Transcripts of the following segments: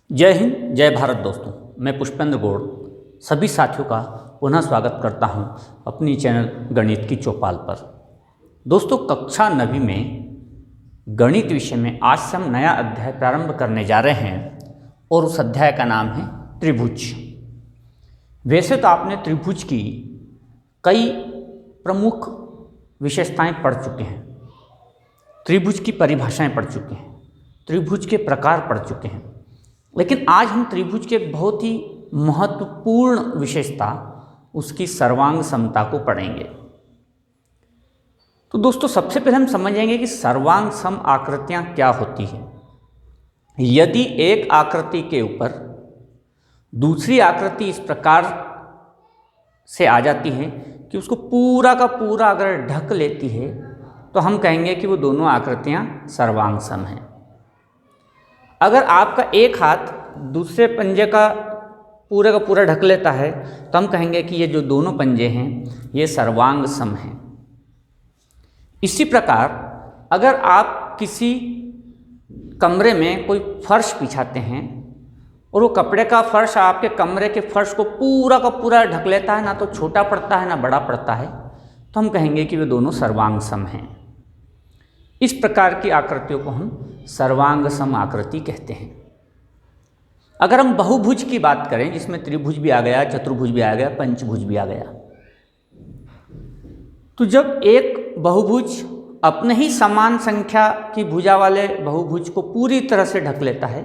जय हिंद, जय भारत दोस्तों। मैं पुष्पेंद्र गौड़ सभी साथियों का पुनः स्वागत करता हूं अपनी चैनल गणित की चौपाल पर। दोस्तों, कक्षा 9वीं में गणित विषय में आज से हम नया अध्याय प्रारंभ करने जा रहे हैं और उस अध्याय का नाम है त्रिभुज। वैसे तो आपने त्रिभुज की कई प्रमुख विशेषताएं पढ़ चुके हैं, त्रिभुज की परिभाषाएं पढ़ चुके हैं, त्रिभुज के प्रकार पढ़ चुके हैं, लेकिन आज हम त्रिभुज के बहुत ही महत्वपूर्ण विशेषता उसकी सर्वांग समता को पढ़ेंगे। तो दोस्तों, सबसे पहले हम समझेंगे कि सर्वांग सम आकृतियां क्या होती हैं। यदि एक आकृति के ऊपर दूसरी आकृति इस प्रकार से आ जाती है कि उसको पूरा का पूरा अगर ढक लेती है तो हम कहेंगे कि वो दोनों आकृतियां सर्वांग सम हैं। अगर आपका एक हाथ दूसरे पंजे का पूरा ढक लेता है तो हम कहेंगे कि ये जो दोनों पंजे हैं ये सर्वांग सम हैं। इसी प्रकार अगर आप किसी कमरे में कोई फर्श बिछाते हैं और वो कपड़े का फर्श आपके कमरे के फर्श को पूरा का पूरा ढक लेता है, ना तो छोटा पड़ता है ना बड़ा पड़ता है, तो हम कहेंगे कि वे दोनों सर्वांग सम हैं। इस प्रकार की आकृतियों को हम सर्वांग सम आकृति कहते हैं। अगर हम बहुभुज की बात करें जिसमें त्रिभुज भी आ गया, चतुर्भुज भी आ गया, पंचभुज भी आ गया, तो जब एक बहुभुज अपने ही समान संख्या की भुजा वाले बहुभुज को पूरी तरह से ढक लेता है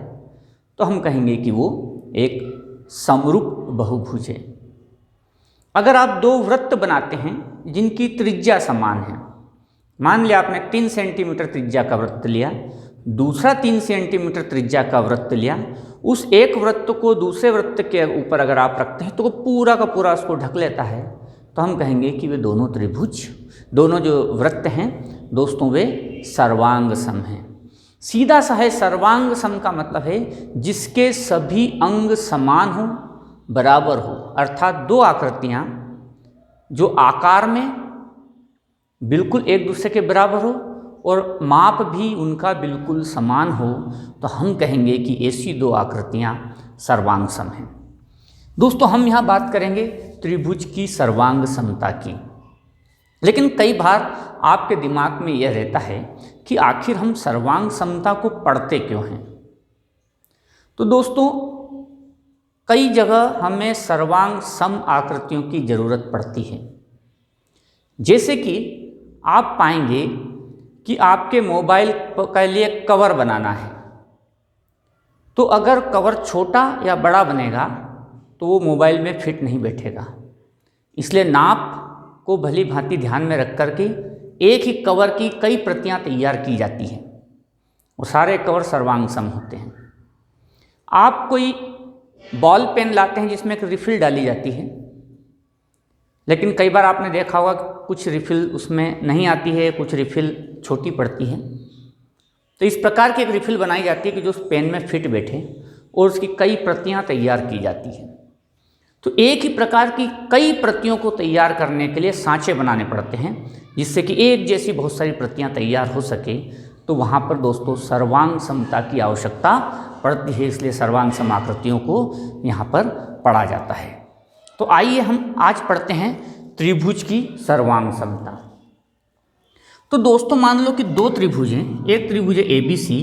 तो हम कहेंगे कि वो एक समरूप बहुभुज है। अगर आप दो वृत्त बनाते हैं जिनकी त्रिज्या समान है, मान लिया आपने 3 सेंटीमीटर त्रिज्या का वृत्त लिया, दूसरा 3 सेंटीमीटर त्रिज्या का वृत्त लिया, उस एक वृत्त को दूसरे वृत्त के ऊपर अगर आप रखते हैं तो वो पूरा का पूरा उसको ढक लेता है, तो हम कहेंगे कि वे दोनों त्रिभुज, दोनों जो वृत्त हैं दोस्तों, वे सर्वांग सम हैं। सीधा सा है, सर्वांग सम का मतलब है जिसके सभी अंग समान हो, बराबर हो, अर्थात दो आकृतियाँ जो आकार में बिल्कुल एक दूसरे के बराबर हो और माप भी उनका बिल्कुल समान हो, तो हम कहेंगे कि ऐसी दो आकृतियाँ सर्वांग सम हैं। दोस्तों, हम यहाँ बात करेंगे त्रिभुज की सर्वांग समता की, लेकिन कई बार आपके दिमाग में यह रहता है कि आखिर हम सर्वांग समता को पढ़ते क्यों हैं। तो दोस्तों, कई जगह हमें सर्वांग सम आकृतियों की ज़रूरत पड़ती है। जैसे कि आप पाएंगे कि आपके मोबाइल के लिए कवर बनाना है, तो अगर कवर छोटा या बड़ा बनेगा तो वो मोबाइल में फिट नहीं बैठेगा। इसलिए नाप को भली भांति ध्यान में रख कर के एक ही कवर की कई प्रतियां तैयार की जाती हैं और सारे कवर सर्वांग सम होते हैं। आप कोई बॉल पेन लाते हैं जिसमें एक रिफिल डाली जाती है, लेकिन कई बार आपने देखा होगा कुछ रिफिल उसमें नहीं आती है, कुछ रिफिल छोटी पड़ती है। तो इस प्रकार की एक रिफिल बनाई जाती है कि जो उस पेन में फिट बैठे और उसकी कई प्रतियां तैयार की जाती हैं। तो एक ही प्रकार की कई प्रतियों को तैयार करने के लिए सांचे बनाने पड़ते हैं जिससे कि एक जैसी बहुत सारी प्रतियां तैयार हो सके। तो वहाँ पर दोस्तों सर्वांग समता की आवश्यकता पड़ती है, इसलिए सर्वांग सम आकृतियों को यहाँ पर पढ़ा जाता है। तो आइए हम आज पढ़ते हैं त्रिभुज की सर्वांग समता। तो दोस्तों, मान लो कि दो त्रिभुज हैं, एक त्रिभुज है ABC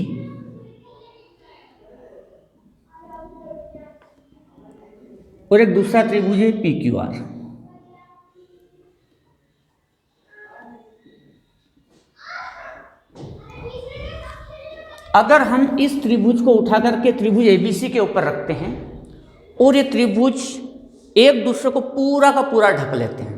और एक दूसरा त्रिभुज है PQR। अगर हम इस त्रिभुज को उठा करके त्रिभुज ABC के ऊपर रखते हैं और ये त्रिभुज एक दूसरे को पूरा का पूरा ढक लेते हैं,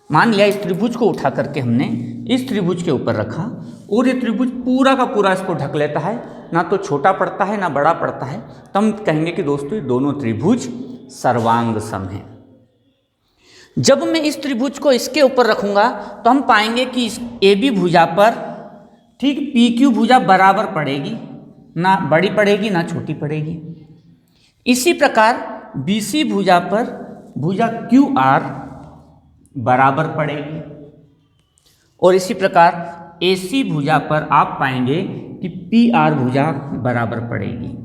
मान लिया इस त्रिभुज को उठा करके हमने इस त्रिभुज के ऊपर रखा और ये त्रिभुज पूरा का पूरा इसको ढक लेता है, ना तो छोटा पड़ता है ना बड़ा पड़ता है, तो हम कहेंगे कि दोस्तों ये दोनों त्रिभुज सर्वांग सम हैं। जब मैं इस त्रिभुज को इसके ऊपर रखूंगा तो हम पाएंगे कि इस AB भुजा पर ठीक PQ भुजा बराबर पड़ेगी, ना बड़ी पड़ेगी ना छोटी पड़ेगी। इसी प्रकार BC भुजा पर भुजा QR बराबर पड़ेगी और इसी प्रकार AC भुजा पर आप पाएंगे कि PR भुजा बराबर पड़ेगी।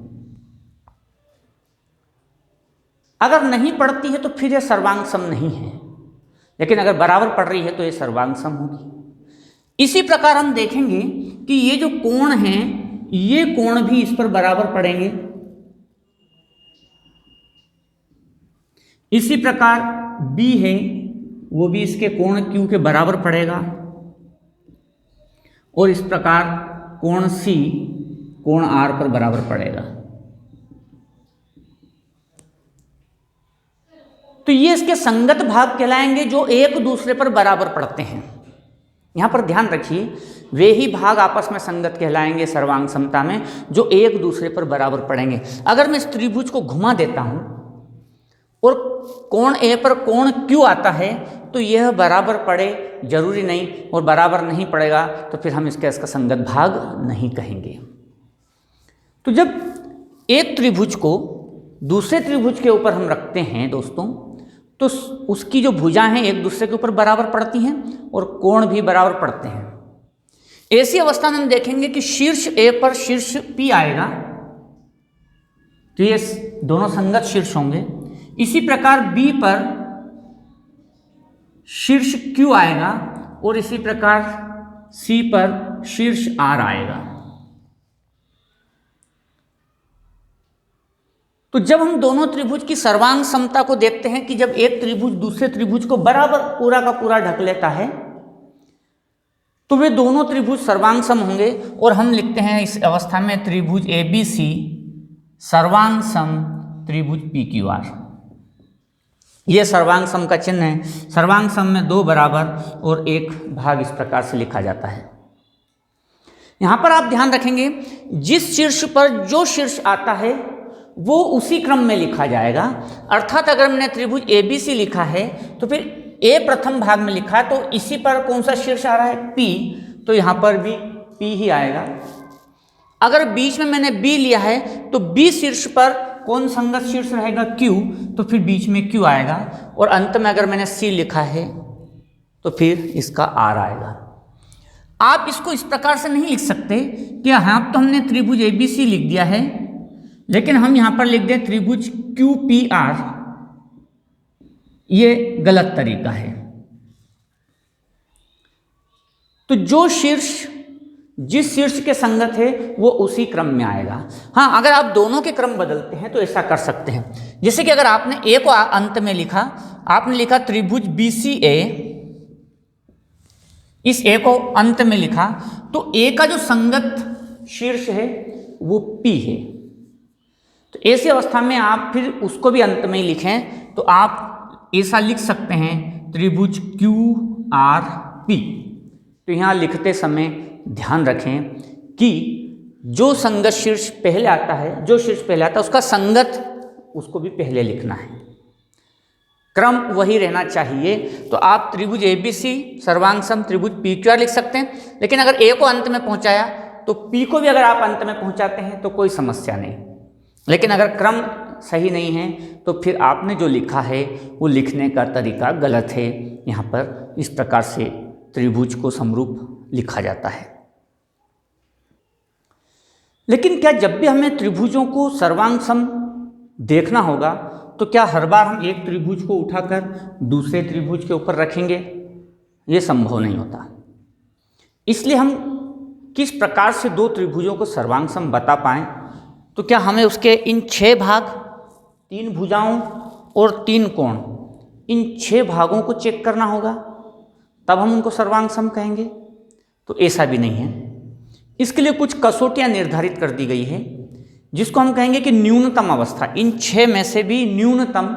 अगर नहीं पड़ती है तो फिर यह सर्वांग सम नहीं है, लेकिन अगर बराबर पड़ रही है तो यह सर्वांग सम होगी। इसी प्रकार हम देखेंगे कि ये जो कोण हैं, ये कोण भी इस पर बराबर पड़ेंगे। इसी प्रकार B है, वो भी इसके कोण Q के बराबर पड़ेगा। और इस प्रकार कोण C कोण R पर बराबर पड़ेगा। तो ये इसके संगत भाग कहलाएंगे जो एक दूसरे पर बराबर पड़ते हैं। यहां पर ध्यान रखिए, वे ही भाग आपस में संगत कहलाएंगे सर्वांग समता में जो एक दूसरे पर बराबर पड़ेंगे। अगर मैं इस त्रिभुज को घुमा देता हूं और कोण A पर कोण Q आता है तो यह बराबर पड़े जरूरी नहीं, और बराबर नहीं पड़ेगा तो फिर हम इसका संगत भाग नहीं कहेंगे। तो जब एक त्रिभुज को दूसरे त्रिभुज के ऊपर हम रखते हैं दोस्तों, तो उसकी जो भुजाएं हैं एक दूसरे के ऊपर बराबर पड़ती हैं और कोण भी बराबर पड़ते हैं। ऐसी अवस्था में हम देखेंगे कि शीर्ष A पर शीर्ष P आएगा, तो ये दोनों संगत शीर्ष होंगे। इसी प्रकार B पर शीर्ष Q आएगा और इसी प्रकार C पर शीर्ष R आएगा। तो जब हम दोनों त्रिभुज की सर्वांग समता को देखते हैं कि जब एक त्रिभुज दूसरे त्रिभुज को बराबर पूरा का पूरा ढक लेता है तो वे दोनों त्रिभुज सर्वांग सम होंगे, और हम लिखते हैं इस अवस्था में त्रिभुज ABC सर्वांग सम त्रिभुज PQR। ये सर्वांग सम का चिन्ह है। सर्वांग सम में दो बराबर और एक भाग इस प्रकार से लिखा जाता है। यहां पर आप ध्यान रखेंगे, जिस शीर्ष पर जो शीर्ष आता है वो उसी क्रम में लिखा जाएगा। अर्थात अगर मैंने त्रिभुज ABC लिखा है तो फिर A प्रथम भाग में लिखा है, तो इसी पर कौन सा शीर्ष आ रहा है? P, तो यहां पर भी P ही आएगा। अगर बीच में मैंने B लिया है तो B शीर्ष पर कौन संगत शीर्ष रहेगा? Q, तो फिर बीच में Q आएगा। और अंत में अगर मैंने C लिखा है तो फिर इसका R आएगा। आप इसको इस प्रकार से नहीं लिख सकते कि हाँ तो हमने त्रिभुज ABC लिख दिया है, लेकिन हम यहां पर लिख दें त्रिभुज QPR। ये गलत तरीका है। तो जो शीर्ष जिस शीर्ष के संगत है वो उसी क्रम में आएगा। हाँ, अगर आप दोनों के क्रम बदलते हैं तो ऐसा कर सकते हैं। जैसे कि अगर आपने A को अंत में लिखा, आपने लिखा त्रिभुज BCA, इस A को अंत में लिखा, तो A का जो संगत शीर्ष है वो P है। तो ऐसी अवस्था में आप फिर उसको भी अंत में ही लिखें तो आप ऐसा लिख सकते हैं त्रिभुज QRP। तो यहाँ लिखते समय ध्यान रखें कि जो संगत शीर्ष पहले आता है, जो शीर्ष पहले आता है उसका संगत उसको भी पहले लिखना है, क्रम वही रहना चाहिए। तो आप त्रिभुज ABC सर्वांग सम त्रिभुज PQR लिख सकते हैं, लेकिन अगर A को अंत में पहुंचाया तो P को भी अगर आप अंत में पहुंचाते हैं तो कोई समस्या नहीं। लेकिन अगर क्रम सही नहीं है तो फिर आपने जो लिखा है वो लिखने का तरीका गलत है। यहाँ पर इस प्रकार से त्रिभुज को समरूप लिखा जाता है। लेकिन क्या जब भी हमें त्रिभुजों को सर्वांग सम देखना होगा तो क्या हर बार हम एक त्रिभुज को उठाकर दूसरे त्रिभुज के ऊपर रखेंगे? ये संभव नहीं होता। इसलिए हम किस प्रकार से दो त्रिभुजों को सर्वांग सम बता पाएं, तो क्या हमें उसके इन 6 भाग, 3 भुजाओं और 3 कोण, इन 6 भागों को चेक करना होगा, तब हम उनको सर्वांग सम कहेंगे? तो ऐसा भी नहीं है। इसके लिए कुछ कसौटियां निर्धारित कर दी गई है, जिसको हम कहेंगे कि न्यूनतम अवस्था। इन 6 में से भी न्यूनतम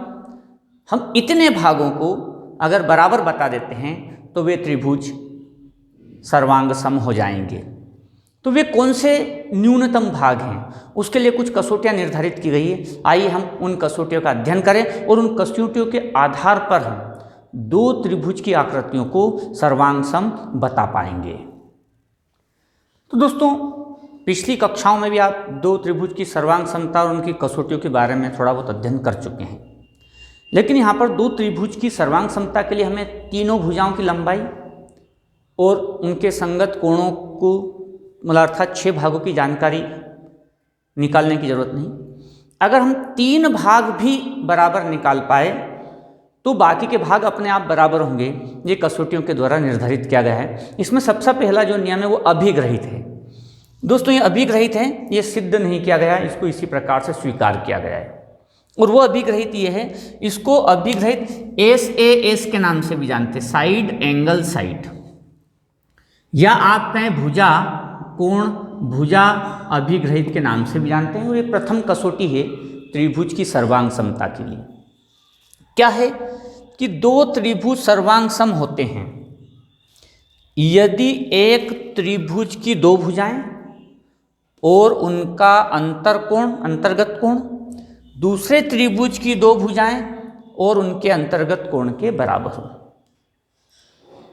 हम इतने भागों को अगर बराबर बता देते हैं तो वे त्रिभुज सर्वांग सम हो जाएंगे। तो वे कौन से न्यूनतम भाग हैं, उसके लिए कुछ कसौटियां निर्धारित की गई है। आइए हम उन कसौटियों का अध्ययन करें और उन कसौटियों के आधार पर हम 2 त्रिभुज की आकृतियों को सर्वांग सम बता पाएंगे। तो दोस्तों, पिछली कक्षाओं में भी आप 2 त्रिभुज की सर्वांग समता और उनकी कसौटियों के बारे में थोड़ा बहुत अध्ययन कर चुके हैं, लेकिन यहाँ पर 2 त्रिभुज की सर्वांग समता के लिए हमें तीनों भुजाओं की लंबाई और उनके संगत कोणों को, मतलब अर्थात 6 भागों की जानकारी निकालने की जरूरत नहीं। अगर हम 3 भाग भी बराबर निकाल पाए तो बाकी के भाग अपने आप बराबर होंगे। ये कसौटियों के द्वारा निर्धारित किया गया है। इसमें सबसे पहला जो नियम है वो अभिग्रहित है। दोस्तों ये अभिग्रहित है, ये सिद्ध नहीं किया गया, इसको इसी प्रकार से स्वीकार किया गया है। और वो अभिग्रहित ये है, इसको अभिग्रहित SAS के नाम से भी जानते हैं, साइड एंगल साइड, या आप कहें भुजा कोण भुजा अभिग्रहित के नाम से भी जानते हैं। और ये प्रथम कसौटी है त्रिभुज की सर्वांग समता के लिए। क्या है कि 2 त्रिभुज सर्वांग सम होते हैं यदि एक त्रिभुज की 2 भुजाएं और उनका अंतर्गत कोण दूसरे त्रिभुज की 2 भुजाएं और उनके अंतर्गत कोण के बराबर हो।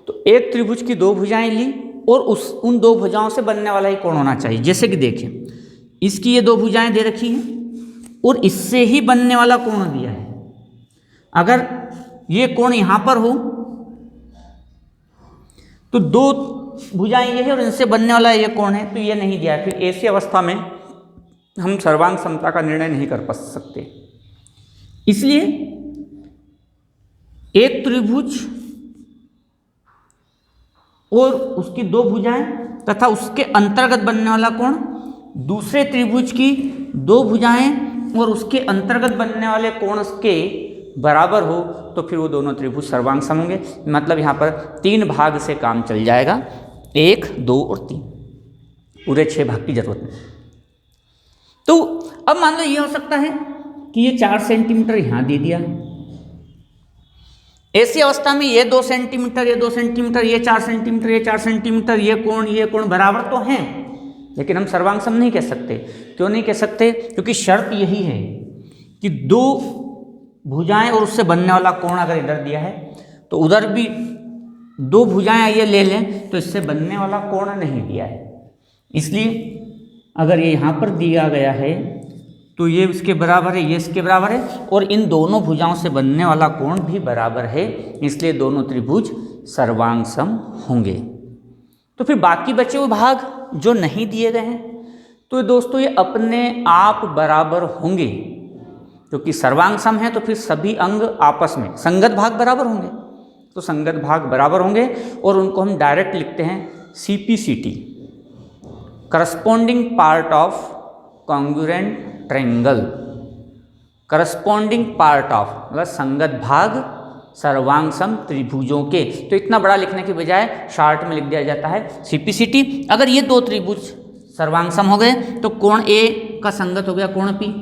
तो एक त्रिभुज की 2 भुजाएं ली और उन 2 भुजाओं से बनने वाला ही कोण होना चाहिए। जैसे कि देखें, इसकी ये 2 भुजाएं दे रखी हैं और इससे ही बनने वाला कोण दिया है। अगर ये कोण यहाँ पर हो तो 2 भुजाएं ये है और इनसे बनने वाला ये कोण है, तो ये नहीं दिया है। फिर ऐसी अवस्था में हम सर्वांग समता का निर्णय नहीं कर पा सकते। इसलिए एक त्रिभुज और उसकी 2 भुजाएं तथा उसके अंतर्गत बनने वाला कोण दूसरे त्रिभुज की 2 भुजाएं और उसके अंतर्गत बनने वाले कोण के बराबर हो तो फिर वो दोनों त्रिभुज सर्वांग सम होंगे। मतलब यहाँ पर 3 भाग से काम चल जाएगा, 1, 2 और 3, पूरे 6 भाग की जरूरत नहीं। तो अब मान लो ये हो सकता है कि ये 4 सेंटीमीटर यहाँ दे दिया, ऐसी अवस्था में ये 2 सेंटीमीटर, ये 2 सेंटीमीटर, ये 4 सेंटीमीटर, ये 4 सेंटीमीटर, ये कोण बराबर तो हैं, लेकिन हम सर्वांग सम नहीं कह सकते। क्यों नहीं कह सकते? क्योंकि शर्त यही है कि 2 भुजाएं और उससे बनने वाला कोण अगर इधर दिया है तो उधर भी 2 भुजाएं ये ले लें तो इससे बनने वाला कोण नहीं दिया है। इसलिए अगर ये यहाँ पर दिया गया है तो ये इसके बराबर है, ये इसके बराबर है, और इन दोनों भुजाओं से बनने वाला कोण भी बराबर है, इसलिए दोनों त्रिभुज सर्वांग सम होंगे। तो फिर बाकी बचे हुए भाग जो नहीं दिए गए हैं तो दोस्तों ये अपने आप बराबर होंगे, क्योंकि सर्वांग सम है तो फिर सभी अंग आपस में संगत भाग बराबर होंगे। तो संगत भाग बराबर होंगे और उनको हम डायरेक्ट लिखते हैं CPCT, corresponding part of congruent triangle. Corresponding part of मतलब संगत भाग सर्वांग सम त्रिभुजों के। तो इतना बड़ा लिखने के बजाय शार्ट में लिख दिया जाता है CPCT। अगर ये 2 त्रिभुज सर्वांग सम हो गए तो कोण A का संगत हो गया कोण P,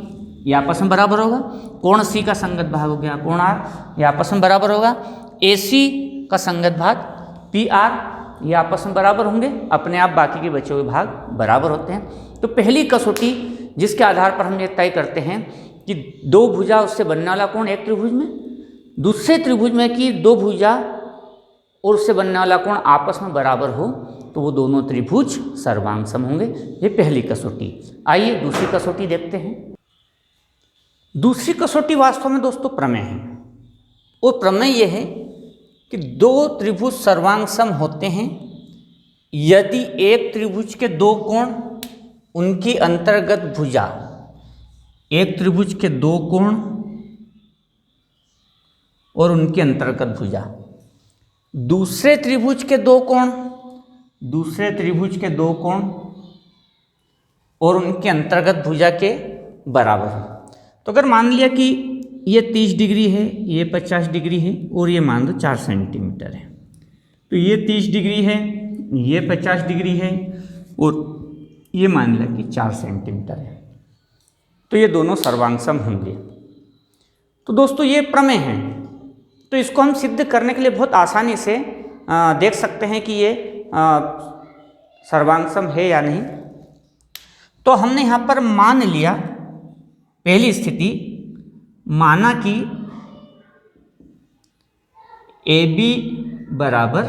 ये आपस में बराबर होगा। कोण C का संगत भाग हो गया कोण R, ये आपस में बराबर होगा। AC का संगत भाग PR, ये आपस में बराबर होंगे। अपने आप बाकी के बचे हुए भाग बराबर होते हैं। तो पहली कसौटी जिसके आधार पर हम ये तय करते हैं कि 2 भुजा उससे बनने वाला कोण एक त्रिभुज में, दूसरे त्रिभुज में कि 2 भुजा और उससे बनने वाला कोण आपस में बराबर हो तो वो दोनों त्रिभुज सर्वांग सम होंगे। ये पहली कसौटी। आइए दूसरी कसौटी देखते हैं। दूसरी कसौटी वास्तव में दोस्तों प्रमेय है। वो प्रमेय ये है कि 2 त्रिभुज सर्वांग सम होते हैं यदि एक त्रिभुज के 2 कोण उनकी अंतर्गत भुजा, एक त्रिभुज के 2 कोण और उनकी अंतर्गत भुजा दूसरे त्रिभुज के 2 कोण, दूसरे त्रिभुज के 2 कोण और उनके अंतर्गत भुजा के बराबर है। तो अगर मान लिया कि ये 30 डिग्री है, ये 50 डिग्री है और ये मान लो 4 सेंटीमीटर है, तो ये 30 डिग्री है, ये 50 डिग्री है और ये मान लिया कि 4 सेंटीमीटर है, तो ये दोनों सर्वांग सम होंगे। तो दोस्तों ये प्रमेय है, तो इसको हम सिद्ध करने के लिए बहुत आसानी से देख सकते हैं कि ये सर्वांग सम है या नहीं। तो हमने यहाँ पर मान लिया, पहली स्थिति माना कि AB बराबर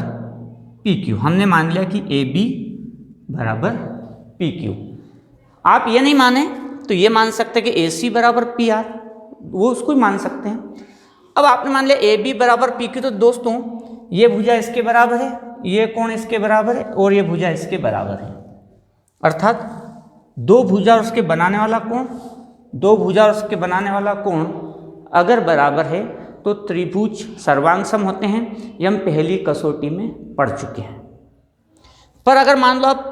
PQ। हमने मान लिया कि AB बराबर PQ। आप ये नहीं माने तो ये मान सकते हैं कि AC बराबर PR, वो उसको ही मान सकते हैं। अब आपने मान लिया AB बराबर PQ, तो दोस्तों ये भुजा इसके बराबर है, ये कोण इसके बराबर है और ये भुजा इसके बराबर है। अर्थात 2 भुजा और उसके बनाने वाला कोण दो भुजा और उसके बनाने वाला कोण अगर बराबर है तो त्रिभुज सर्वांग सम होते हैं। ये हम पहली कसौटी में पढ़ चुके हैं। पर अगर मान लो आप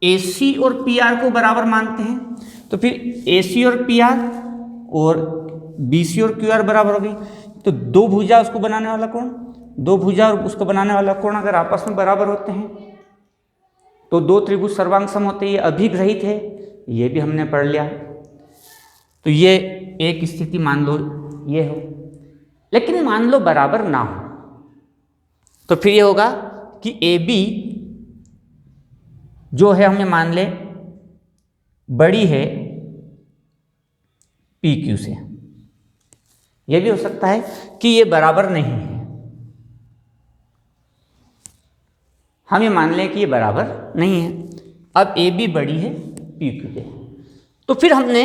AC और PR को बराबर मानते हैं तो फिर AC और PR और BC और QR बराबर हो गई। तो दो भुजा उसको बनाने वाला कोण, दो भुजा और उसको बनाने वाला कोण अगर आपस में बराबर होते हैं तो दो त्रिभुज सर्वांग सम होते हैं। ये अभिग्रहित है, ये भी हमने पढ़ लिया। तो ये एक स्थिति मान लो ये हो। लेकिन मान लो बराबर ना हो तो फिर ये होगा कि AB जो है हमें मान ले बड़ी है PQ से। यह भी हो सकता है कि ये बराबर नहीं है, हम ये मान लें कि ये बराबर नहीं है। अब AB बड़ी है PQ के, तो फिर हमने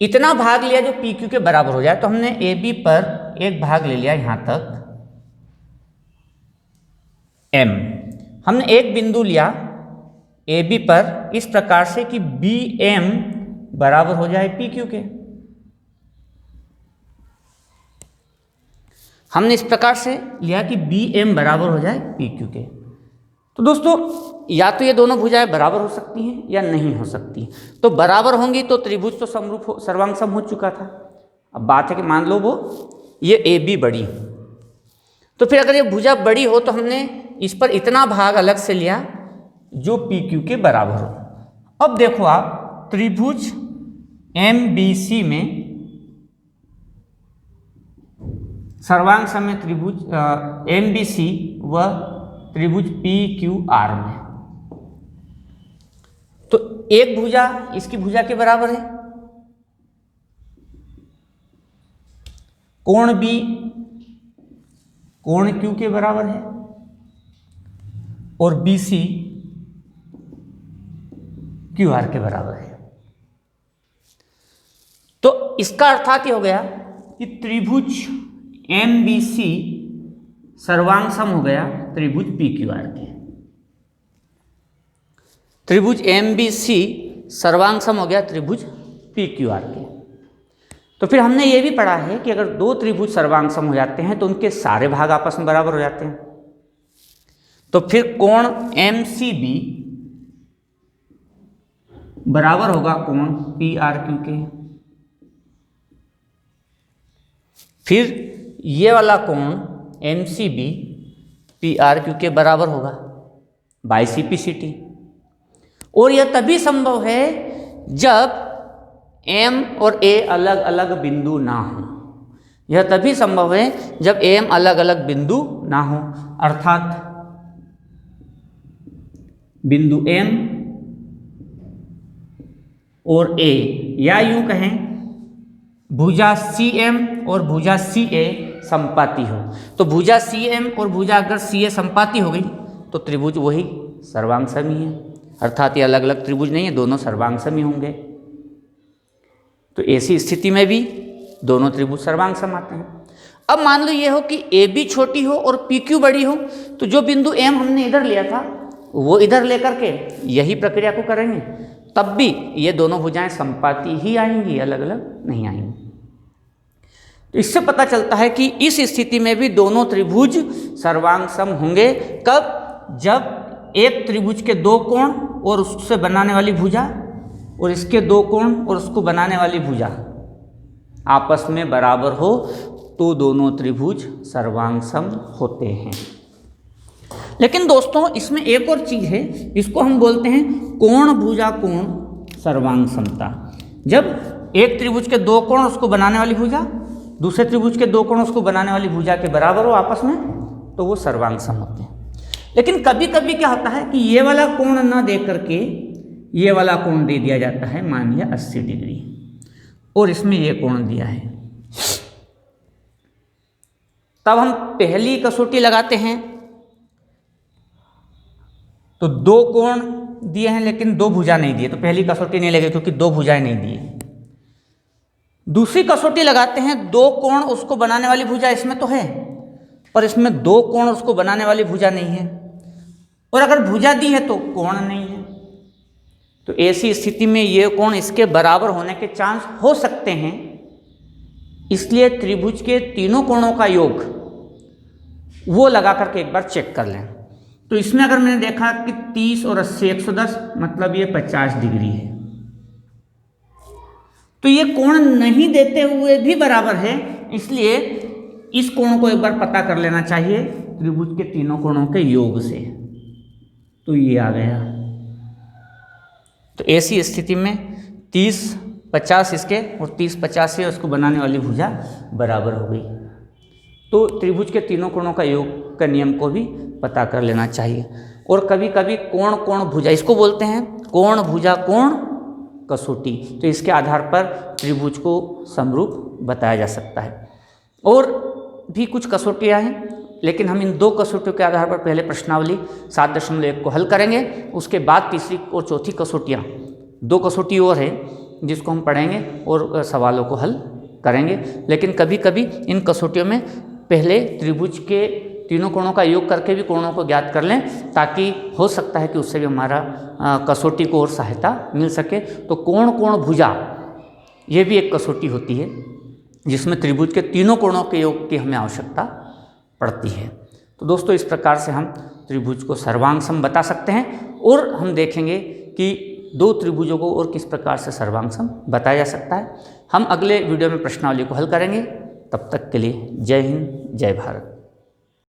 इतना भाग लिया जो PQ के बराबर हो जाए। तो हमने AB पर एक भाग ले लिया यहां तक M। हमने एक बिंदु लिया AB पर इस प्रकार से कि BM बराबर हो जाए PQ के। हमने इस प्रकार से लिया कि BM बराबर हो जाए PQ के। तो दोस्तों या तो ये दोनों भुजाएं बराबर हो सकती हैं या नहीं हो सकती। तो बराबर होंगी तो त्रिभुज तो समरूप सर्वांग सम हो चुका था। अब बात है कि मान लो वो ये AB बड़ी, तो फिर अगर ये भुजा बड़ी हो तो हमने इस पर इतना भाग अलग से लिया जो PQ के बराबर हो। अब देखो आप त्रिभुज MBC में सर्वांग समय त्रिभुज MBC व त्रिभुज PQR में, तो एक भुजा इसकी भुजा के बराबर है, कोण B कोण Q के बराबर है और BC QR के बराबर है। तो इसका अर्थात ये हो गया कि त्रिभुज MBC सर्वांग सम हो गया त्रिभुज PQR के। त्रिभुज MBC सर्वांग सम हो गया त्रिभुज PQR के। तो फिर हमने ये भी पढ़ा है कि अगर दो त्रिभुज सर्वांग सम हो जाते हैं तो उनके सारे भाग आपस में बराबर हो जाते हैं। तो फिर कोण MCB बराबर होगा कोण PRQ के। फिर ये वाला कोण MCB PRQ के बराबर होगा बाय CPCT। और यह तभी संभव है जब M और A अलग अलग बिंदु ना हो। यह तभी संभव है जब M अलग अलग बिंदु ना हो, अर्थात बिंदु M और A, या यूं कहें भुजा CM और भुजा CA संपाती हो। तो भुजा CM और भुजा अगर CA संपाती हो गई तो त्रिभुज वही सर्वांग समी है, अर्थात ये अलग अलग त्रिभुज नहीं है, दोनों सर्वांग समी होंगे। तो ऐसी स्थिति में भी दोनों त्रिभुज सर्वांग सम आते हैं। अब मान लो ये हो कि AB छोटी हो और PQ बड़ी हो, तो जो बिंदु M हमने इधर लिया था वो इधर लेकर के यही प्रक्रिया को करेंगे, तब भी ये दोनों भुजाएं संपाती ही आएंगी, अलग अलग नहीं आएंगी। तो इससे पता चलता है कि इस स्थिति में भी दोनों त्रिभुज सर्वांग सम होंगे। कब? जब एक त्रिभुज के दो कोण और उससे बनाने वाली भुजा और इसके दो कोण और उसको बनाने वाली भुजा आपस में बराबर हो तो दोनों त्रिभुज सर्वांग सम होते हैं। लेकिन दोस्तों इसमें एक और चीज है, इसको हम बोलते हैं कोण भुजा कोण सर्वांग समता। जब एक त्रिभुज के दो कोण उसको बनाने वाली भुजा दूसरे त्रिभुज के दो कोण उसको बनाने वाली भुजा के बराबर हो आपस में, तो वो सर्वांग सम होते हैं। लेकिन कभी कभी क्या होता है कि ये वाला कोण न दे करके ये वाला कोण दे दिया जाता है, मान लिया 80 डिग्री, और इसमें ये कोण दिया है। तब हम पहली कसौटी लगाते हैं तो दो कोण दिए हैं लेकिन दो भुजा नहीं दिए, तो पहली कसौटी नहीं लगेगी क्योंकि दो भुजाएं नहीं दिए। दूसरी कसौटी लगाते हैं, दो कोण उसको बनाने वाली भुजा इसमें तो है पर इसमें दो कोण उसको बनाने वाली भुजा नहीं है, और अगर भुजा दी है तो कोण नहीं है। तो ऐसी स्थिति में ये कोण इसके बराबर होने के चांस हो सकते हैं, इसलिए त्रिभुज के तीनों कोणों का योग वो लगा करके एक बार चेक कर लें। तो इसमें अगर मैंने देखा कि 30 और 80 110, मतलब ये 50 डिग्री है, तो ये कोण नहीं देते हुए भी बराबर है, इसलिए इस कोण को एक बार पता कर लेना चाहिए त्रिभुज के तीनों कोणों के योग से। तो ये आ गया। तो ऐसी स्थिति में 30 50 इसके और 30 50 से उसको बनाने वाली भुजा बराबर हो गई। तो त्रिभुज के तीनों कोणों का योग का नियम को भी पता कर लेना चाहिए। और कभी कभी कोण कोण भुजा, इसको बोलते हैं कोण भुजा कोण कसौटी। तो इसके आधार पर त्रिभुज को समरूप बताया जा सकता है। और भी कुछ कसौटियाँ हैं, लेकिन हम इन 2 कसौटियों के आधार पर पहले प्रश्नावली 7.1 को हल करेंगे, उसके बाद तीसरी और चौथी कसौटियाँ 2 कसौटी और है जिसको हम पढ़ेंगे और सवालों को हल करेंगे। लेकिन कभी कभी इन कसौटियों में पहले त्रिभुज के तीनों कोणों का योग करके भी कोणों को ज्ञात कर लें, ताकि हो सकता है कि उससे भी हमारा कसौटी को और सहायता मिल सके। तो कोण कोण भुजा ये भी एक कसौटी होती है जिसमें त्रिभुज के तीनों कोणों के योग की हमें आवश्यकता पड़ती है। तो दोस्तों, इस प्रकार से हम त्रिभुज को सर्वांग सम बता सकते हैं और हम देखेंगे कि 2 त्रिभुजों को और किस प्रकार से सर्वांग सम बताया जा सकता है। हम अगले वीडियो में प्रश्नावली को हल करेंगे। तब तक के लिए जय हिंद, जय भारत।